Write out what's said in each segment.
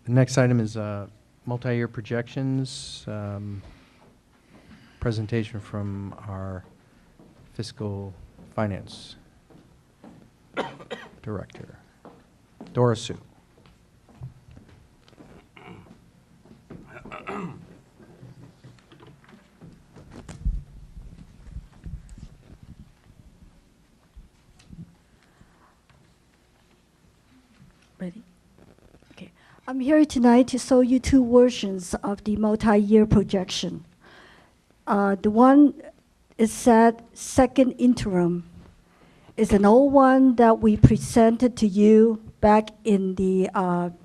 The next item is multi-year projections, presentation from our fiscal finance director, Dora Sue. Ready? Okay. I'm here tonight to show you two versions of the multi-year projection. The one is said second interim. It's an old one that we presented to you back in the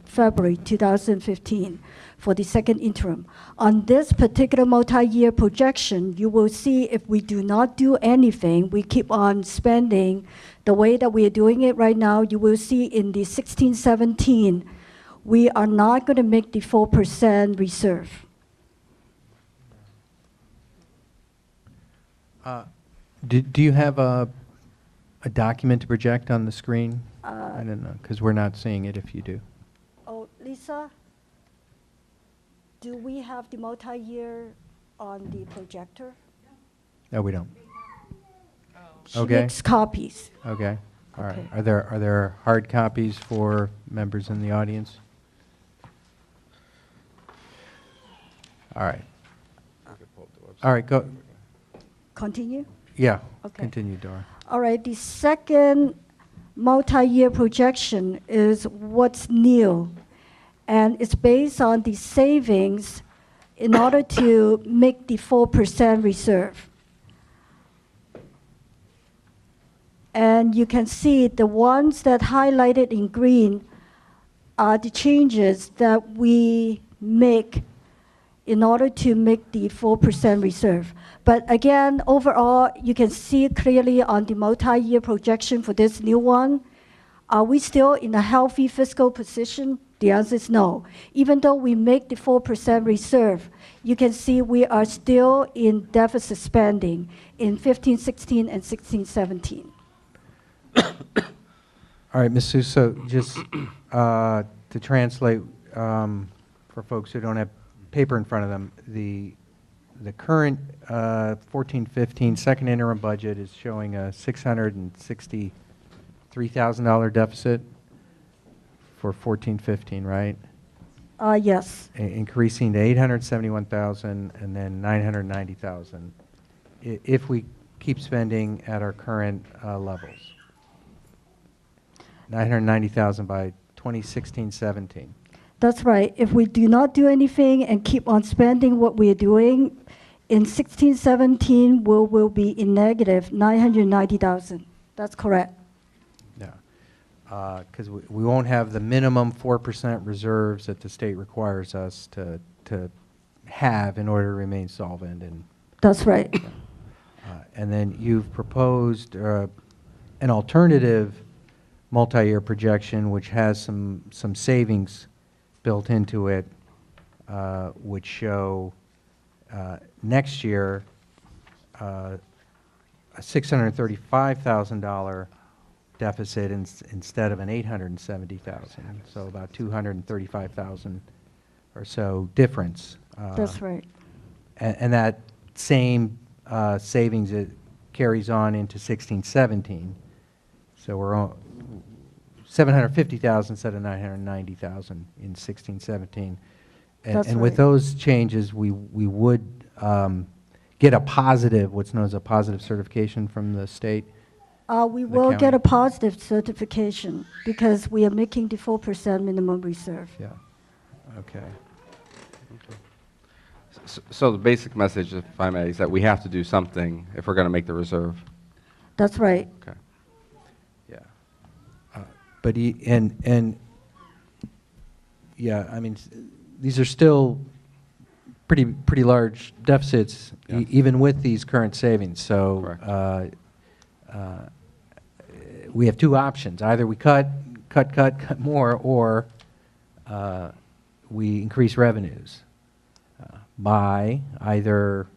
February 2015 for the second interim. On this particular multi-year projection, you will see if we do not do anything, we keep on spending the way that we are doing it right now, you will see in the 16-17, we are not going to make the 4% reserve. Do you have a document to project on the screen? I don't know, because we're not seeing it if you do. Oh, Lisa, do we have the multi-year on the projector? No, we don't. She Okay. makes copies. Okay. All right. Okay. Are there hard copies for members in the audience? All right. All right. Go. Continue? Yeah. Okay. Continue, Dora. All right, the second multi-year projection is what's new. And it's based on the savings in order to make the 4% reserve. And you can see the ones that highlighted in green are the changes that we make in order to make the 4% reserve. But again, overall, you can see clearly on the multi-year projection for this new one, are we still in a healthy fiscal position? The answer is no. Even though we make the 4% reserve, you can see we are still in deficit spending in 15-16 and 16-17. All right, Ms. Suso, just to translate for folks who don't have paper in front of them, the current 14-15 second interim budget is showing a $663,000 deficit for 14-15, right? Yes. Increasing to $871,000 and then $990,000 if we keep spending at our current levels. $990,000 by 2016-17. That's right. If we do not do anything and keep on spending what we are doing, in 16-17 we'll be in negative 990,000. That's correct. Yeah, because we won't have the minimum 4% reserves that the state requires us to have in order to remain solvent. And That's right. and then you've proposed an alternative multi-year projection which has some savings built into it, which show next year a $635,000 deficit instead of an $870,000, so about $235,000 or so difference. That's right. And that same savings it carries on into 16-17. So we're on $750,000 instead of $990,000 in 16-17. And with right. those changes, we would get a positive, what's known as a positive certification from the state. We will get a positive certification because we are making the 4% minimum reserve. Yeah. Okay. So the basic message, if I may, is that we have to do something if we're going to make the reserve. That's right. Okay. Yeah. But yeah, I mean, these are still pretty large deficits, Yeah. even with these current savings. So we have two options: either we cut more, or we increase revenues by either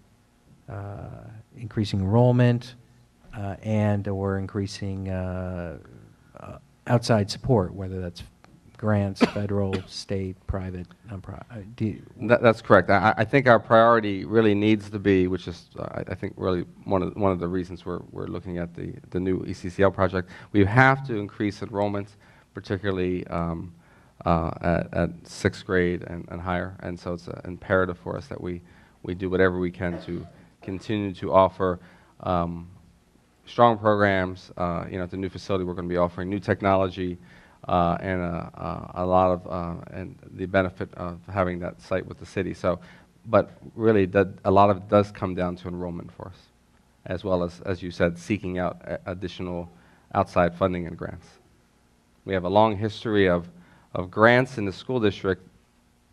increasing enrollment and or increasing outside support, whether that's grants, federal, state, private, nonprofit? That's correct. I think our priority really needs to be, which is I think really one of the reasons we're looking at the new ECCL project. We have to increase enrollment, particularly at sixth grade and higher, and so it's imperative for us that we do whatever we can to continue to offer strong programs. At the new facility, we're going to be offering new technology and a lot of and the benefit of having that site with the city. So, but really, a lot of it does come down to enrollment for us, as well as you said, seeking out additional outside funding and grants. We have a long history of grants in the school district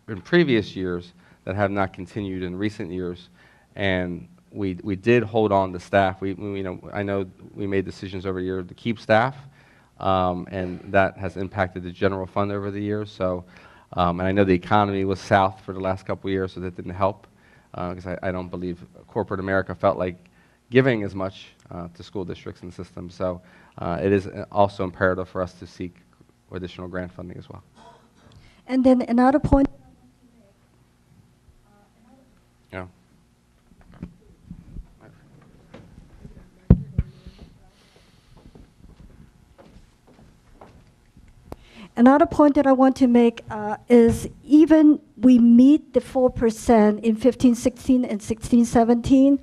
in previous years that have not continued in recent years, and we did hold on to staff. I know we made decisions over the years to keep staff, and that has impacted the general fund over the years. So, and I know the economy was south for the last couple of years, so that didn't help, because I don't believe corporate America felt like giving as much to school districts and systems. So it is also imperative for us to seek additional grant funding as well. And then another point. Yeah. Another point that I want to make is even we meet the 4% in 15-16 and 16-17,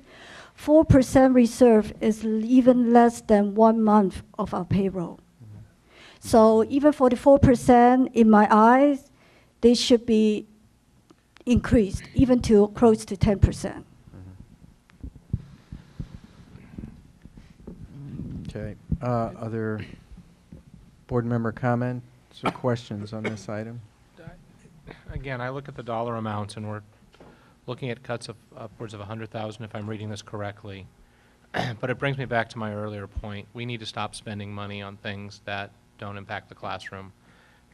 4% reserve is even less than 1 month of our payroll. So even for the 4%, in my eyes, they should be increased, even to close to 10%. Okay. Other board member comments or questions on this item? Again, I look at the dollar amounts, and we're looking at cuts of upwards of 100,000, if I'm reading this correctly. But it brings me back to my earlier point. We need to stop spending money on things that don't impact the classroom,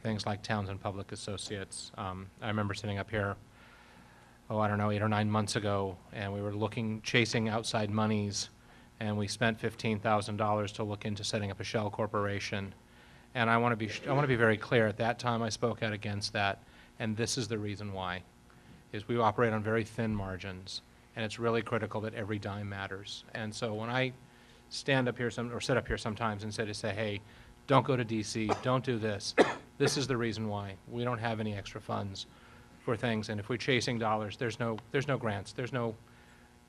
things like Townsend Public Associates. I remember sitting up here, I don't know, 8 or 9 months ago, and we were chasing outside monies, and we spent $15,000 to look into setting up a shell corporation. And I want to be very clear. At that time, I spoke out against that, and this is the reason why: is we operate on very thin margins, and it's really critical that every dime matters. And so when I stand up here or sit up here sometimes and say, hey, don't go to DC, don't do this. This is the reason why. We don't have any extra funds for things, and if we're chasing dollars, there's no grants.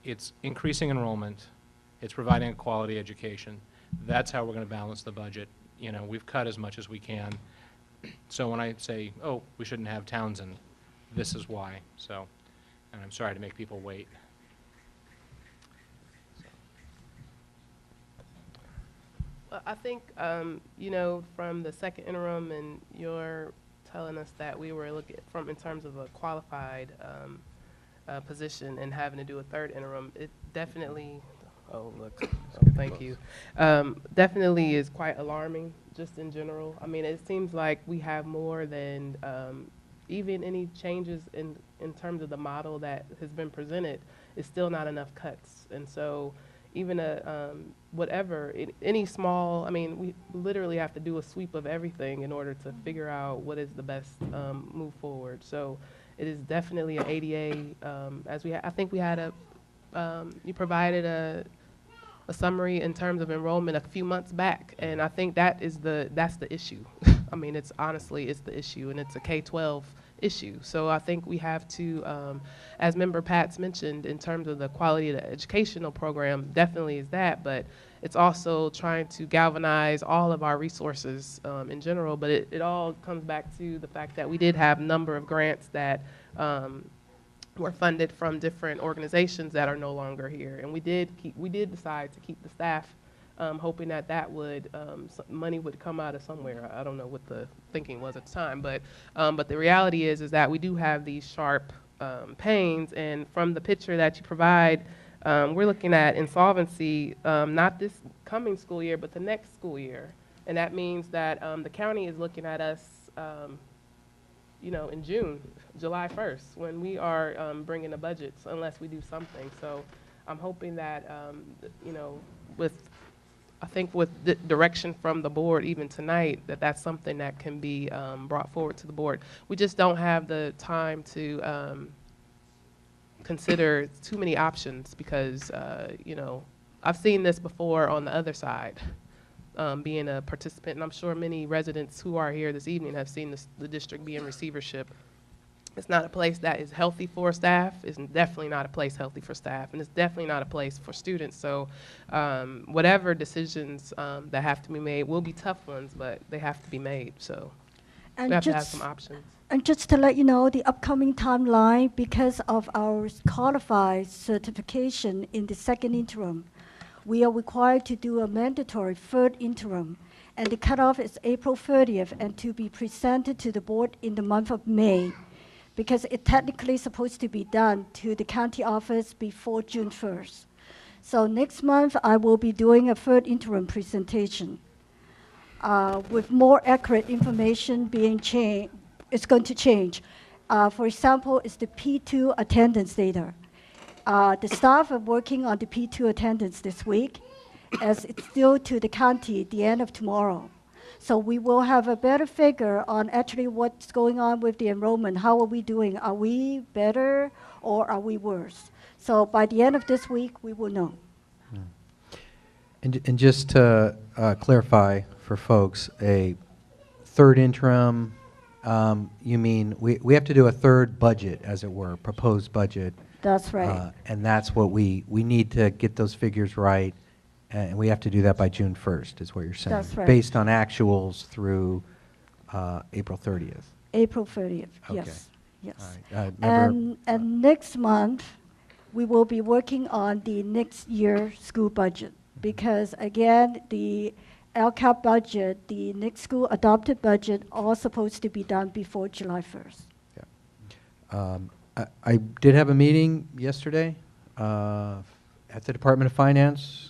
It's increasing enrollment. It's providing a quality education. That's how we're going to balance the budget. We've cut as much as we can. So when I say, oh, we shouldn't have Townsend, this is why. So, and I'm sorry to make people wait. Well, I think, from the second interim, and you're telling us that we were looking from in terms of a qualified position and having to do a third interim, it definitely, thank you, definitely is quite alarming just in general. I mean, it seems like we have more than even any changes in terms of the model that has been presented is still not enough cuts. And so even any small, we literally have to do a sweep of everything in order to figure out what is the best move forward. So it is definitely an ADA, I think we had you provided a summary in terms of enrollment a few months back, and I think that's the issue. It's the issue, and it's a K-12 issue. So I think we have to, as Member Pats mentioned, in terms of the quality of the educational program, definitely is that, but it's also trying to galvanize all of our resources in general, but it all comes back to the fact that we did have a number of grants that were funded from different organizations that are no longer here, and we did decide to keep the staff, hoping that would money would come out of somewhere. I don't know what the thinking was at the time, but the reality is that we do have these sharp pains, and from the picture that you provide, we're looking at insolvency not this coming school year, but the next school year, and that means that the county is looking at us. In June, July 1st, when we are bringing the budgets, unless we do something. So I'm hoping that, with I think with the direction from the board, even tonight, that's something that can be brought forward to the board. We just don't have the time to consider too many options because, you know, I've seen this before on the other side, being a participant, and I'm sure many residents who are here this evening have seen the district be in receivership. It's not a place that is healthy for staff. It's definitely not a place healthy for staff, and it's definitely not a place for students. So whatever decisions that have to be made will be tough ones, but they have to be made. So we And have to have just, some options. and just to let you know, the upcoming timeline, because of our qualified certification in the second interim, we are required to do a mandatory third interim. And the cutoff is April 30th, and to be presented to the board in the month of May, because it technically supposed to be done to the county office before June 1st. So next month, I will be doing a third interim presentation with more accurate information being changed. It's going to change. For example, it's the P2 attendance data. The staff are working on the P2 attendance this week, as it's due to the county at the end of tomorrow. So we will have a better figure on actually what's going on with the enrollment. How are we doing? Are we better or are we worse? So by the end of this week, we will know. And just to clarify for folks, a third interim, you mean we have to do a third budget, as it were, proposed budget. That's right. And that's what we need to get those figures right, and we have to do that by June 1st, is what you're saying. That's right. Based on actuals through April 30th. April 30th, Okay. yes, yes. All right. Member- And next month, we will be working on the next year school budget, because again, the LCAP budget, the next school adopted budget, all supposed to be done before July 1st. I did have a meeting yesterday at the Department of Finance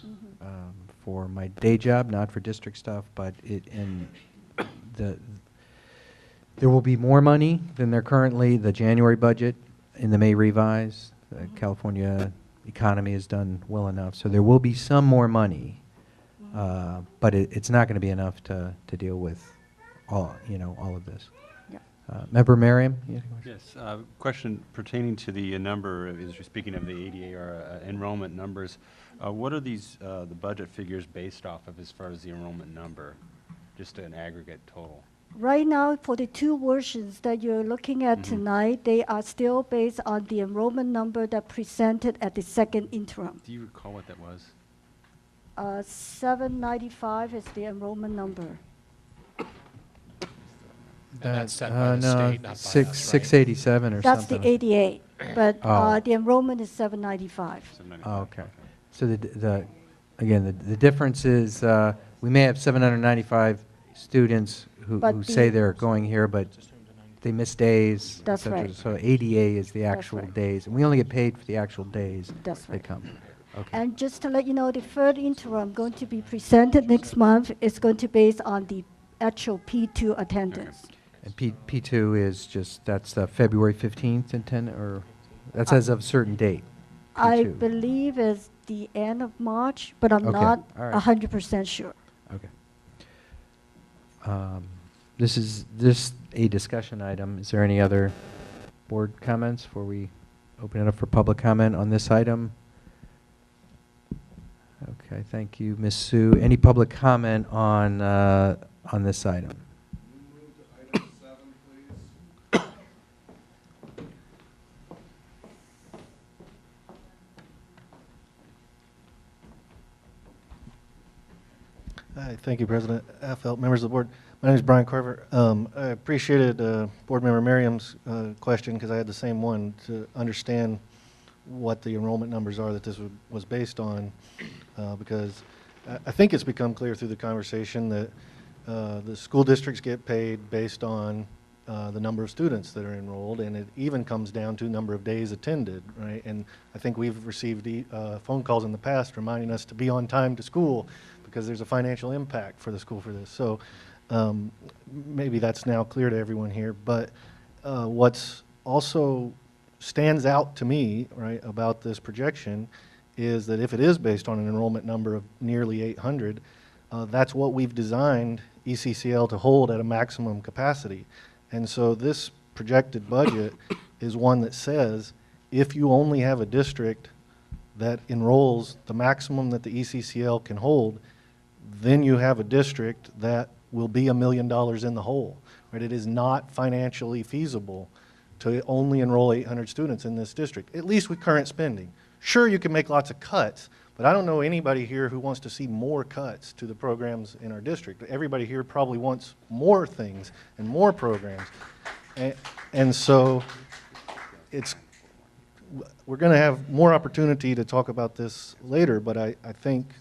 for my day job, not for district stuff, but there will be more money than there currently, the January budget in the May revise. The California economy has done well enough, so there will be some more money, but it's not going to be enough to deal with all of this. Member Merriam? Yes, question pertaining to the number, as you're speaking of the ADA or enrollment numbers, what are these, the budget figures based off of as far as the enrollment number, just an aggregate total? Right now, for the two versions that you're looking at tonight, they are still based on the enrollment number that presented at the second interim. Do you recall what that was? 795 is the enrollment number. And that's set by the no, state, not by us, right? 687 or That's something. the 88, but Oh. the enrollment is 795. 795. Oh, okay. So the difference is we may have 795 students who But say the- they're going here, but they miss days. et That's cetera. right. So ADA is the That's actual right. days, and we only get paid for the actual days That's they right. come. Okay. And just to let you know, the third interim going to be presented next month is going to be based on the actual P2 attendance. And P2 is that's the February 15th or that's as of a certain date. I P2. believe it's the end of March, but I'm Okay, not all right. 100% sure. Okay. This is just a discussion item. Is there any other board comments before we open it up for public comment on this item? Okay, thank you, Ms. Sue. Any public comment on this item? Hi, thank you, President Affelt, members of the board. My name is Brian Carver. I appreciated Board Member Merriam's question because I had the same one to understand what the enrollment numbers are that this was based on, because I think it's become clear through the conversation that the school districts get paid based on the number of students that are enrolled, and it even comes down to number of days attended, right? And I think we've received phone calls in the past reminding us to be on time to school because there's a financial impact for the school for this. So maybe that's now clear to everyone here. But what's also stands out to me, right, about this projection is that if it is based on an enrollment number of nearly 800, That's what we've designed ECCL to hold at a maximum capacity. And so this projected budget is one that says if you only have a district that enrolls the maximum that the ECCL can hold, then you have a district that will be $1 million in the hole. Right? It is not financially feasible to only enroll 800 students in this district, at least with current spending. Sure, you can make lots of cuts, but I don't know anybody here who wants to see more cuts to the programs in our district. Everybody here probably wants more things and more programs. And so we're going to have more opportunity to talk about this later, but I think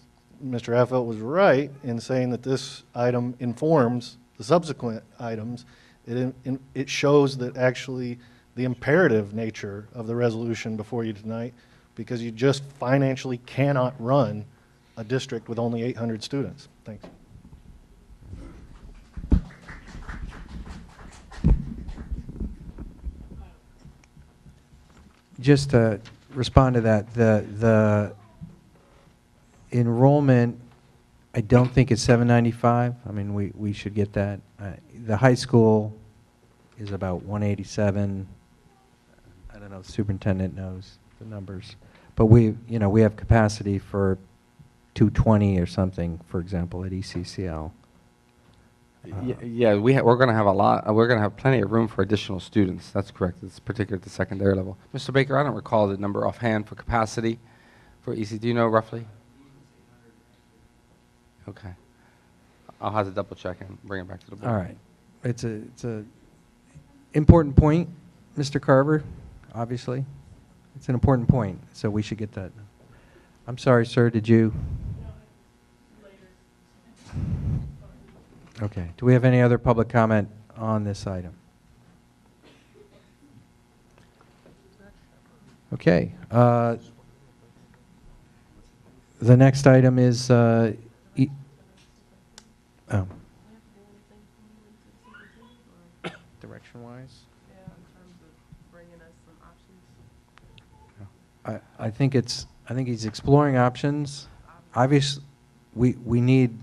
Mr. Affelt was right in saying that this item informs the subsequent items. It shows that actually the imperative nature of the resolution before you tonight, because you just financially cannot run a district with only 800 students. Thanks. Just to respond to that, the enrollment, I don't think it's 795. I mean, we should get that. The high school is about 187. I don't know, the superintendent knows the numbers. But we have capacity for 220 or something, for example, at ECCL. Yeah, we're going to have we're going to have plenty of room for additional students. That's correct. It's particularly at the secondary level. Mr. Baker, I don't recall the number offhand for capacity for EC. Do you know roughly? Okay. I'll have to double check and bring it back to the board. All right. It's a important point, Mr. Carver, obviously. It's an important point, so we should get that. I'm sorry, sir, did you? Okay. Do we have any other public comment on this item? Okay. The next item is direction-wise? Yeah, in terms of bringing us some options. I think he's exploring options. Obviously, we need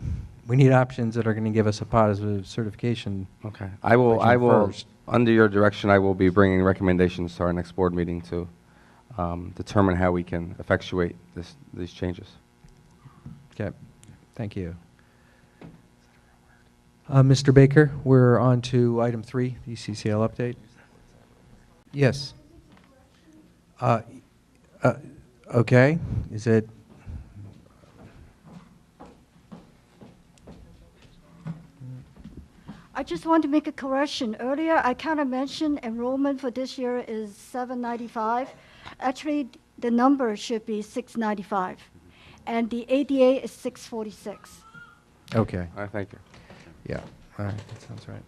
options that are going to give us a positive certification. Okay. I will, first. under your direction, I will be bringing recommendations to our next board meeting to determine how we can effectuate these changes. Okay. Thank you. Mr. Baker, we're on to item 3, the ECCL update. Yes. Okay. Is it? I just want to make a correction. Earlier, I kind of mentioned enrollment for this year is 795. Actually, the number should be 695. And the ADA is 646. Okay. All right, thank you. Yeah. All right. That sounds right.